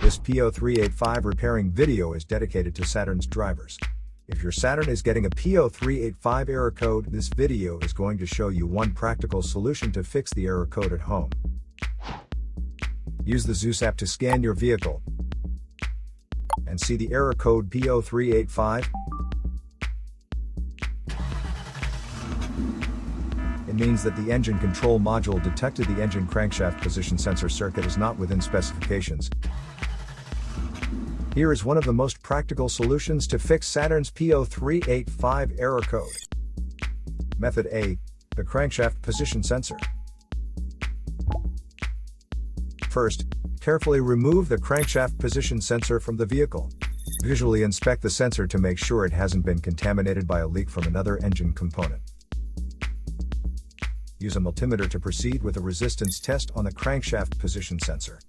This P0385 repairing video is dedicated to Saturn's drivers. If your Saturn is getting a P0385 error code, this video is going to show you one practical solution to fix the error code at home. Use the Zeus app to scan your vehicle and see the error code P0385. It means that the engine control module detected the engine crankshaft position sensor circuit is not within specifications. Here is one of the most practical solutions to fix Saturn's P0385 error code. Method A. The crankshaft position sensor. First, carefully remove the crankshaft position sensor from the vehicle. Visually inspect the sensor to make sure it hasn't been contaminated by a leak from another engine component. Use a multimeter to proceed with a resistance test on the crankshaft position sensor.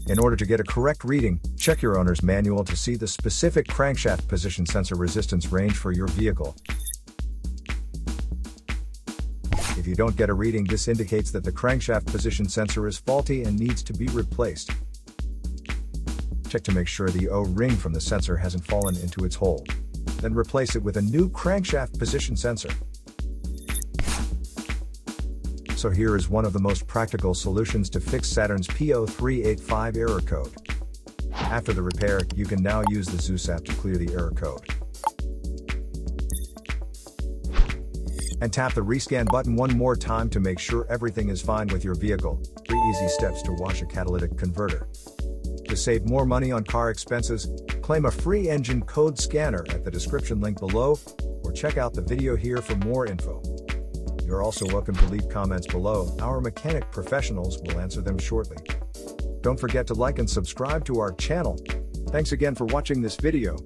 In order to get a correct reading, check your owner's manual to see the specific crankshaft position sensor resistance range for your vehicle. If you don't get a reading, this indicates that the crankshaft position sensor is faulty and needs to be replaced. Check to make sure the O-ring from the sensor hasn't fallen into its hole. Then replace it with a new crankshaft position sensor. So here is one of the most practical solutions to fix Saturn's P0385 error code. After the repair, you can now use the Zeus app to clear the error code. And tap the rescan button one more time to make sure everything is fine with your vehicle. 3 easy steps to wash a catalytic converter. To save more money on car expenses, claim a free engine code scanner at the description link below, or check out the video here for more info. You're also welcome to leave comments below. Our mechanic professionals will answer them shortly. Don't forget to like and subscribe to our channel. Thanks again for watching this video.